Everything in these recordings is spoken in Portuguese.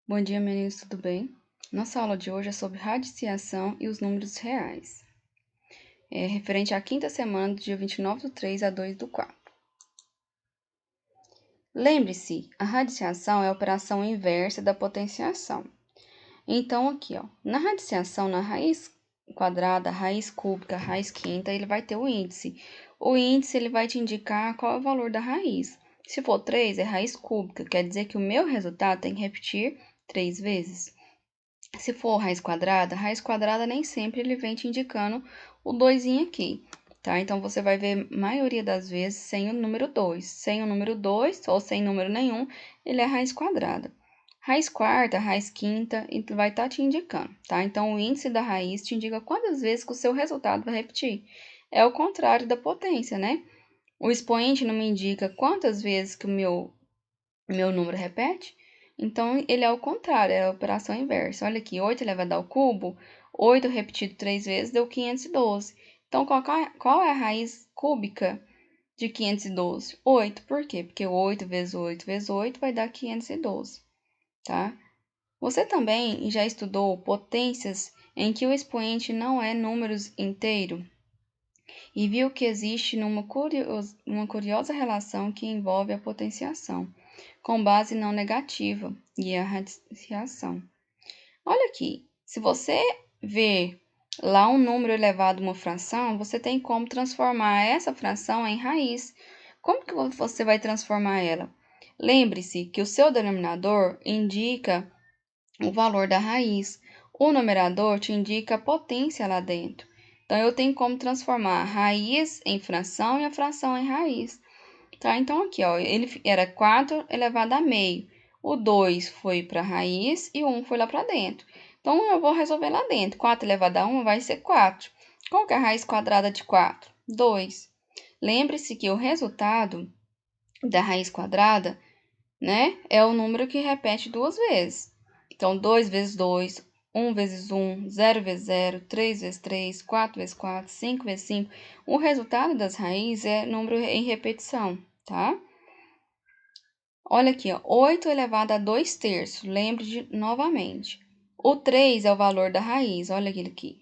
Bom dia, meninos, tudo bem? Nossa aula de hoje é sobre radiciação e os números reais. É referente à quinta semana, do dia 29/3 a 2/4. Lembre-se, a radiciação é a operação inversa da potenciação. Então, aqui, ó, na radiciação, na raiz quadrada, raiz cúbica, raiz quinta, ele vai ter o índice. O índice, ele vai te indicar qual é o valor da raiz. Se for 3, é raiz cúbica, quer dizer que o meu resultado tem que repetir 3 vezes. Se for raiz quadrada nem sempre ele vem te indicando o 2 aqui, tá? Então, você vai ver, maioria das vezes, sem o número 2. Sem o número 2, ou sem número nenhum, ele é raiz quadrada. Raiz quarta, raiz quinta, vai estar te indicando, tá? Então, o índice da raiz te indica quantas vezes que o seu resultado vai repetir. É o contrário da potência, né? O expoente não me indica quantas vezes que o meu número repete. Então, ele é o contrário, é a operação inversa. Olha aqui, 8 elevado ao cubo, 8 repetido 3 vezes deu 512. Então, qual é a raiz cúbica de 512? 8. Por quê? Porque 8 vezes 8 vezes 8 vai dar 512, tá? Você também já estudou potências em que o expoente não é números inteiro e viu que existe uma curiosa relação que envolve a potenciação com base não negativa e a radiciação. Olha aqui, se você vê lá um número elevado a uma fração, você tem como transformar essa fração em raiz. Como que você vai transformar ela? Lembre-se que o seu denominador indica o valor da raiz. O numerador te indica a potência lá dentro. Então, eu tenho como transformar a raiz em fração e a fração em raiz. Tá? Então, aqui, ó, ele era 4 elevado a meio. O 2 foi para a raiz e o 1 foi lá para dentro. Então, eu vou resolver lá dentro. 4 elevado a 1 vai ser 4. Qual que é a raiz quadrada de 4? 2. Lembre-se que o resultado da raiz quadrada, né, é o número que repete duas vezes. Então, 2 vezes 2, 1 vezes 1, 0 vezes 0, 3 vezes 3, 4 vezes 4, 5 vezes 5. O resultado das raízes é número em repetição, tá? Olha aqui, ó, 8 elevado a 2 terços, lembre novamente. O 3 é o valor da raiz, olha aqui.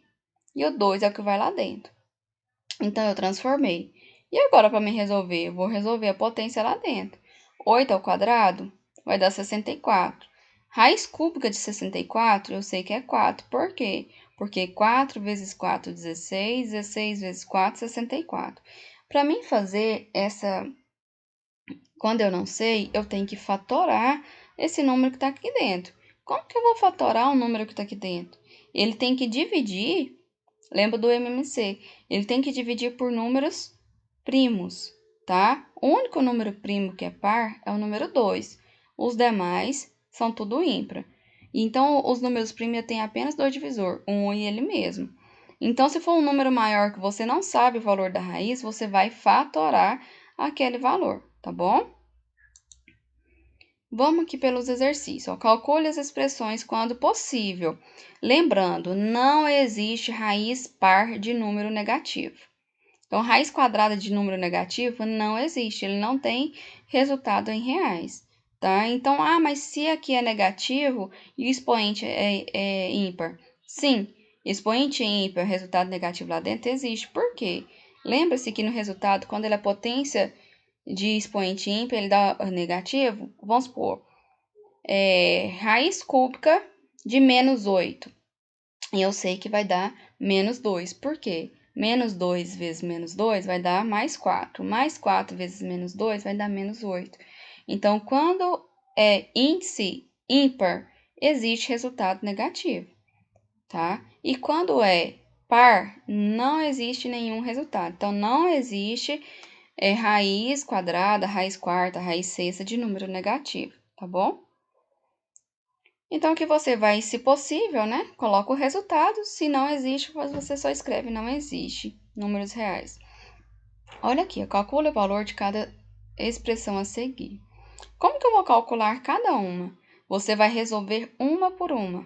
E o 2 é o que vai lá dentro. Então, eu transformei. E agora, para me resolver, eu vou resolver a potência lá dentro. 8 ao quadrado vai dar 64. Raiz cúbica de 64, eu sei que é 4. Por quê? Porque 4 vezes 4, 16. 16 vezes 4, 64. Para mim fazer essa... Quando eu não sei, eu tenho que fatorar esse número que está aqui dentro. Como que eu vou fatorar o número que está aqui dentro? Ele tem que dividir, lembra do MMC, ele tem que dividir por números primos, tá? O único número primo que é par é o número 2. Os demais são tudo ímpar. Então, os números primos têm apenas dois divisores, um e ele mesmo. Então, se for um número maior que você não sabe o valor da raiz, você vai fatorar aquele valor, tá bom? Vamos aqui pelos exercícios. Ó. Calcule as expressões quando possível. Lembrando, não existe raiz par de número negativo. Então, raiz quadrada de número negativo não existe, ele não tem resultado em reais, tá? Então, mas se aqui é negativo e o expoente é ímpar? Sim, expoente ímpar, resultado negativo lá dentro existe. Por quê? Lembra-se que no resultado, quando ele é potência de expoente ímpar, ele dá negativo? Vamos supor, raiz cúbica de menos 8. E eu sei que vai dar menos 2. Por quê? Menos 2 vezes menos 2 vai dar mais 4. Mais 4 vezes menos 2 vai dar menos 8. Então, quando é índice ímpar, existe resultado negativo, tá? E quando é par, não existe nenhum resultado. Então, não existe raiz quadrada, raiz quarta, raiz sexta de número negativo, tá bom? Então, que você vai, se possível, né? Coloca o resultado. Se não existe, você só escreve não existe. Números reais. Olha aqui, calcule o valor de cada expressão a seguir. Como que eu vou calcular cada uma? Você vai resolver uma por uma,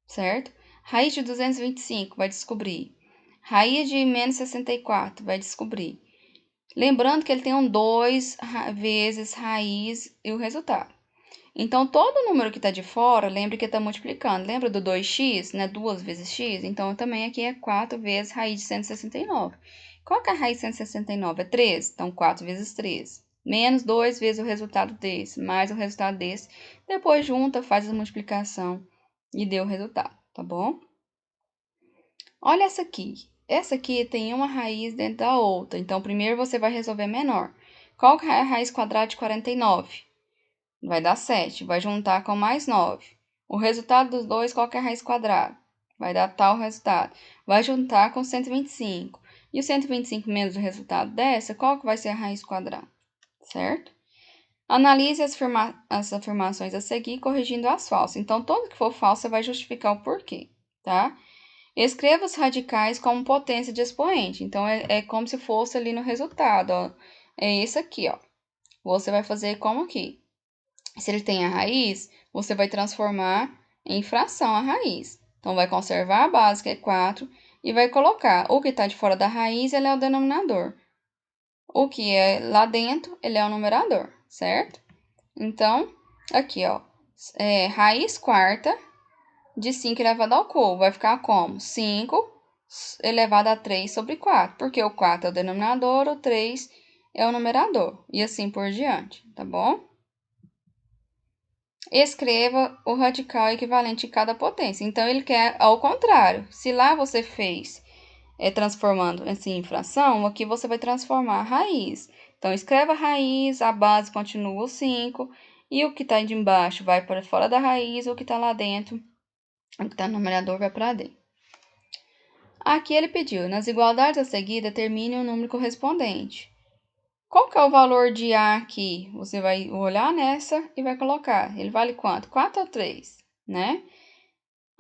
certo? Raiz de 225, vai descobrir. Raiz de menos 64, vai descobrir. Lembrando que ele tem um 2 vezes raiz e o resultado. Então, todo número que está de fora, lembre que está multiplicando. Lembra do 2x, né? 2 vezes x? Então, também aqui é 4 vezes raiz de 169. Qual que é a raiz de 169? É 3. Então, 4 vezes 3. Menos 2 vezes o resultado desse, mais o resultado desse. Depois junta, faz a multiplicação e deu o resultado, tá bom? Olha essa aqui. Essa aqui tem uma raiz dentro da outra. Então, primeiro você vai resolver menor. Qual que é a raiz quadrada de 49? Vai dar 7. Vai juntar com mais 9. O resultado dos dois, qual que é a raiz quadrada? Vai dar tal resultado. Vai juntar com 125. E o 125 menos o resultado dessa, qual que vai ser a raiz quadrada? Certo? Analise as afirmações a seguir, corrigindo as falsas. Então, todo que for falso, você vai justificar o porquê, tá? Escreva os radicais como potência de expoente. Então, é como se fosse ali no resultado, ó. É esse aqui, ó. Você vai fazer como aqui. Se ele tem a raiz, você vai transformar em fração a raiz. Então, vai conservar a base, que é 4, e vai colocar o que está de fora da raiz, ele é o denominador. O que é lá dentro, ele é o numerador, certo? Então, aqui, ó, raiz quarta de 5 elevado ao cubo. Vai ficar como? 5 elevado a 3 sobre 4. Porque o 4 é o denominador, o 3 é o numerador. E assim por diante, tá bom? Escreva o radical equivalente de cada potência. Então, ele quer ao contrário. Se lá você fez transformando assim, em fração, aqui você vai transformar a raiz. Então, escreva a raiz, a base continua o 5, e o que está de embaixo vai para fora da raiz, o que está lá dentro, o que está no numerador vai para dentro. Aqui ele pediu, nas igualdades a seguir, determine o número correspondente. Qual que é o valor de A aqui? Você vai olhar nessa e vai colocar. Ele vale quanto? 4 ou 3, né?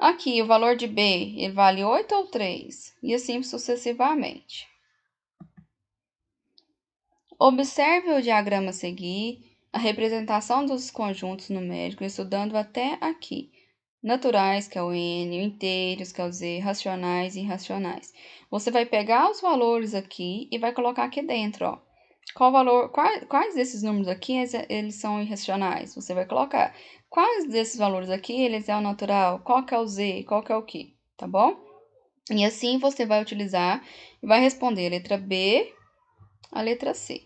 Aqui, o valor de B, ele vale 8 ou 3, e assim sucessivamente. Observe o diagrama a seguir, a representação dos conjuntos numéricos, estudando até aqui. Naturais, que é o N, inteiros, que é o Z, racionais e irracionais. Você vai pegar os valores aqui e vai colocar aqui dentro, ó. Qual valor, quais desses números aqui, eles são irracionais? Você vai colocar. Quais desses valores aqui, eles é o natural? Qual que é o Z? Qual que é o que? Tá bom? E assim você vai utilizar e vai responder a letra B, a letra C.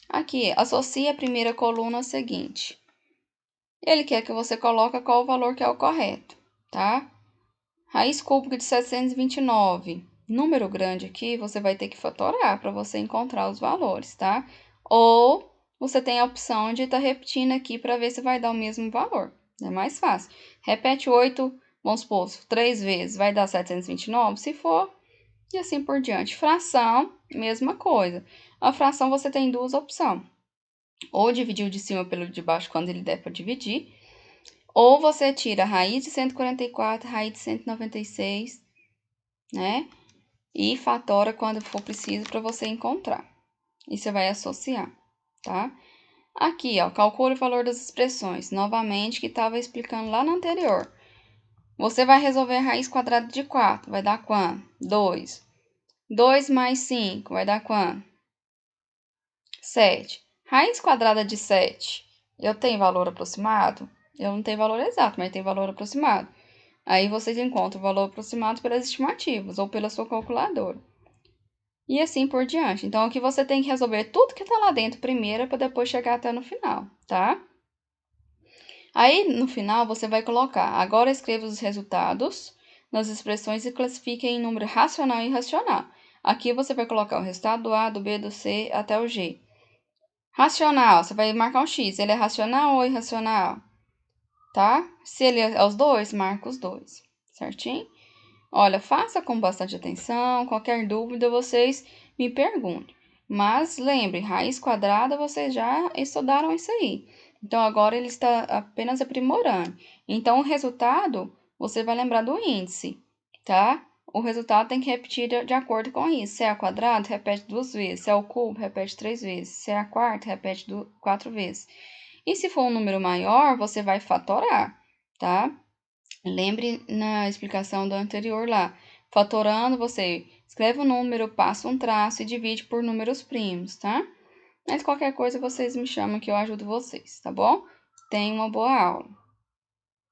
Aqui, associe a primeira coluna ao seguinte. Ele quer que você coloque qual o valor que é o correto, tá? Raiz cúbica de 729. Número grande aqui, você vai ter que fatorar para você encontrar os valores, tá? Ou você tem a opção de estar repetindo aqui para ver se vai dar o mesmo valor. É mais fácil. Repete 8, vamos supor, 3 vezes, vai dar 729? Se for, e assim por diante. Fração, mesma coisa. A fração você tem duas opções. Ou dividir o de cima pelo de baixo quando ele der para dividir, ou você tira a raiz de 144, raiz de 196, né? E fatora quando for preciso para você encontrar. E você vai associar, tá? Aqui, ó, calcule o valor das expressões. Novamente, que estava explicando lá no anterior. Você vai resolver a raiz quadrada de 4. Vai dar quanto? 2. 2 mais 5 vai dar quanto? 7. Raiz quadrada de 7. Eu tenho valor aproximado? Eu não tenho valor exato, mas tem valor aproximado. Aí vocês encontram o valor aproximado pelas estimativas ou pela sua calculadora. E assim por diante. Então, aqui você tem que resolver tudo que está lá dentro primeiro para depois chegar até no final, tá? Aí, no final, você vai colocar, agora escreva os resultados nas expressões e classifique em número racional e irracional. Aqui você vai colocar o resultado do A, do B, do C até o G. Racional, você vai marcar um X. Ele é racional ou irracional? Tá? Se ele é os dois, marca os dois. Certinho? Olha, faça com bastante atenção. Qualquer dúvida, vocês me perguntem. Mas lembre, raiz quadrada, vocês já estudaram isso aí. Então, agora ele está apenas aprimorando. Então, o resultado, você vai lembrar do índice, tá? O resultado tem que repetir de acordo com isso. Se é a quadrado, repete 2 vezes. Se é o cubo, repete 3 vezes. Se é a quarta, repete 4 vezes. E se for um número maior, você vai fatorar, tá? Lembre na explicação do anterior lá. Fatorando, você escreve o número, passa um traço e divide por números primos, tá? Mas qualquer coisa vocês me chamam que eu ajudo vocês, tá bom? Tenham uma boa aula.